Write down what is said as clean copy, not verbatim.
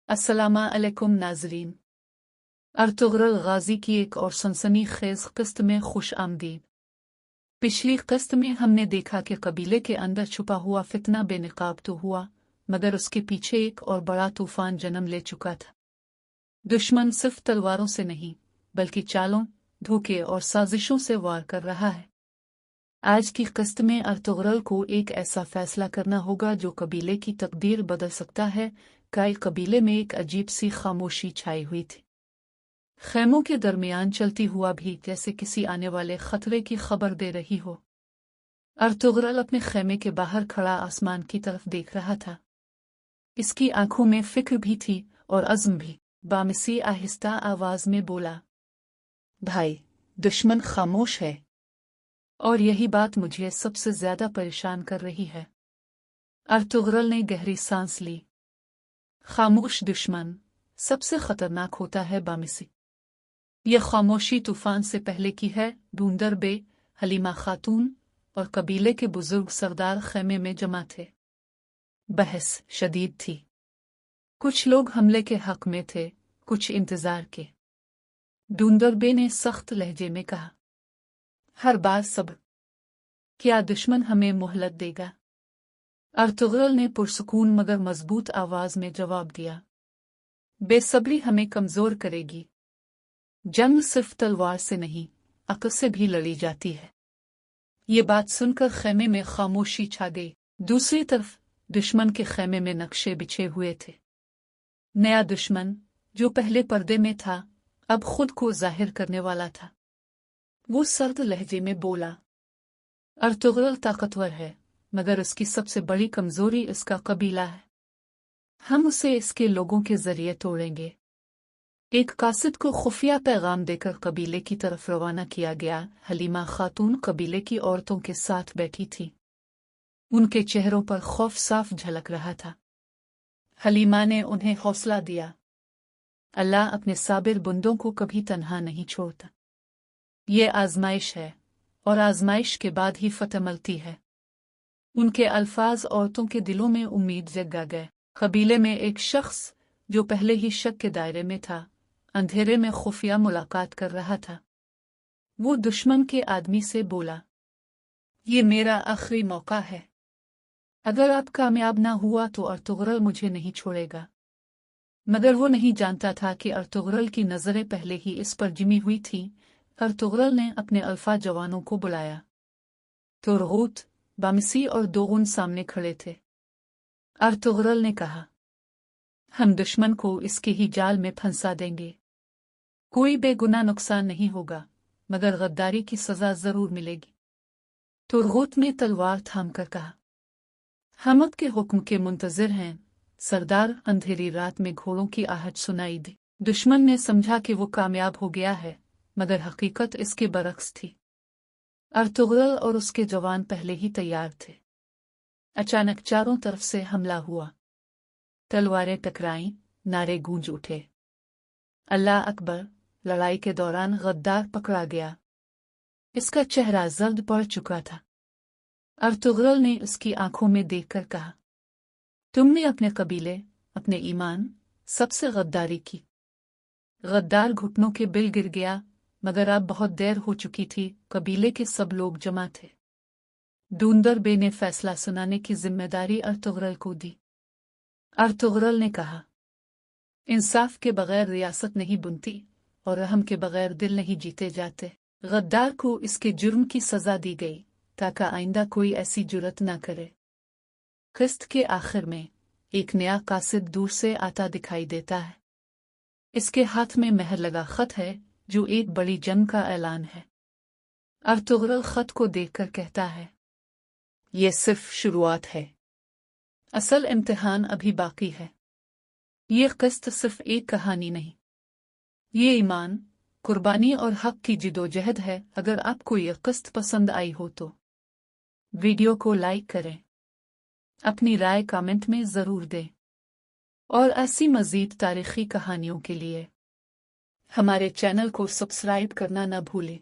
अस्सलाम अलैकुम नाज़रीन। अर्तुगरुल गाजी की एक और सनसनीखेज किस्त में खुश आमदीद। पिछली किस्त में हमने देखा कि कबीले के अंदर छुपा हुआ फितना बेनकाब तो हुआ, मगर उसके पीछे एक और बड़ा तूफान जन्म ले चुका था। दुश्मन सिर्फ तलवारों से नहीं बल्कि चालों, धोखे और साजिशों से वार कर रहा है। आज की किस्त में अर्तुगरुल को एक ऐसा फैसला करना होगा जो कबीले की तकदीर बदल सकता है। कई कबीले में एक अजीब सी खामोशी छाई हुई थी। खेमों के दरमियान चलती हुआ भी जैसे किसी आने वाले खतरे की खबर दे रही हो। अर्तुगरुल अपने खेमे के बाहर खड़ा आसमान की तरफ देख रहा था। इसकी आंखों में फिक्र भी थी और अज़्म भी। बामिसी आहिस्ता आवाज में बोला, भाई, दुश्मन खामोश है और यही बात मुझे सबसे ज्यादा परेशान कर रही है। अर्तुगरुल ने गहरी सांस ली। खामोश दुश्मन सबसे खतरनाक होता है बामिसी। यह खामोशी तूफान से पहले की है। ढूंढर बे, हलीमा खातून और कबीले के बुजुर्ग सरदार खेमे में जमा थे। बहस शदीद थी। कुछ लोग हमले के हक में थे, कुछ इंतजार के। ढूंढर बे ने सख्त लहजे में कहा, हर बार सब्र। क्या दुश्मन हमें मोहलत देगा? अर्तुगरुल ने पुरसुकून मगर मजबूत आवाज में जवाब दिया, बेसब्री हमें कमजोर करेगी। जंग सिर्फ तलवार से नहीं, अक्ल से भी लड़ी जाती है। ये बात सुनकर खेमे में खामोशी छा गई। दूसरी तरफ दुश्मन के खेमे में नक्शे बिछे हुए थे। नया दुश्मन जो पहले पर्दे में था, अब खुद को जाहिर करने वाला था। वो सर्द लहजे में बोला, अर्तुगरुल ताकतवर है, मगर उसकी सबसे बड़ी कमजोरी इसका कबीला है। हम उसे इसके लोगों के जरिए तोड़ेंगे। एक कासिद को खुफिया पैगाम देकर कबीले की तरफ रवाना किया गया। हलीमा खातून कबीले की औरतों के साथ बैठी थी। उनके चेहरों पर खौफ साफ झलक रहा था। हलीमा ने उन्हें हौसला दिया, अल्लाह अपने साबिर बंदों को कभी तन्हा नहीं छोड़ता। ये आजमाइश है और आजमाइश के बाद ही फतह मिलती है। उनके अल्फाज औरतों के दिलों में उम्मीद जगा गए। कबीले में एक शख्स जो पहले ही शक के दायरे में था, अंधेरे में खुफिया मुलाकात कर रहा था। वो दुश्मन के आदमी से बोला, ये मेरा आखिरी मौका है। अगर आप कामयाब ना हुआ तो अर्तुगरुल मुझे नहीं छोड़ेगा। मगर वो नहीं जानता था कि अर्तुगरुल की नजरें पहले ही इस पर जिमी हुई थी। अर्तुगरुल ने अपने अल्फा जवानों को बुलाया। तुरगूत, बामिसी और दोगुन सामने खड़े थे। अर्तुगरुल ने कहा, हम दुश्मन को इसके ही जाल में फंसा देंगे। कोई बेगुनाह नुकसान नहीं होगा, मगर गद्दारी की सजा जरूर मिलेगी। तुरगूत ने तलवार थाम कर कहा, हम आपके हुक्म के मुंतजिर हैं। सरदार। अंधेरी रात में घोड़ों की आहट सुनाई दी। दुश्मन ने समझा कि वो कामयाब हो गया है, मगर हकीकत इसके बरक्स थी। अर्तुगरुल और उसके जवान पहले ही तैयार थे। अचानक चारों तरफ से हमला हुआ। तलवारें टकराईं, नारे गूंज उठे, अल्लाह अकबर। लड़ाई के दौरान गद्दार पकड़ा गया। इसका चेहरा जर्द पड़ चुका था। अर्तुगरुल ने उसकी आंखों में देखकर कहा, तुमने अपने कबीले, अपने ईमान, सबसे गद्दारी की। गद्दार घुटनों के बिल गिर गया, मगर अब बहुत देर हो चुकी थी। कबीले के सब लोग जमा थे। ढूंढर बे ने फैसला सुनाने की जिम्मेदारी अर्तुगरुल को दी। अर्तुगरुल ने कहा, इंसाफ के बगैर रियासत नहीं बनती और रहम के बगैर दिल नहीं जीते जाते। गद्दार को इसके जुर्म की सजा दी गई ताकि आइंदा कोई ऐसी जुर्रत न करे। किस्त के आखिर में एक नया कासिद दूर से आता दिखाई देता है। इसके हाथ में मेहर लगा खत है जो एक बड़ी जंग का ऐलान है। अर्तुगरुल खत को देखकर कहता है, ये सिर्फ शुरुआत है। असल इम्तिहान अभी बाकी है। ये किस्त सिर्फ एक कहानी नहीं, ये ईमान, कुर्बानी और हक की जिदोजहद है। अगर आपको ये किस्त पसंद आई हो तो वीडियो को लाइक करें, अपनी राय कमेंट में जरूर दें और ऐसी मजीद तारीखी कहानियों के लिए हमारे चैनल को सब्सक्राइब करना न भूलें।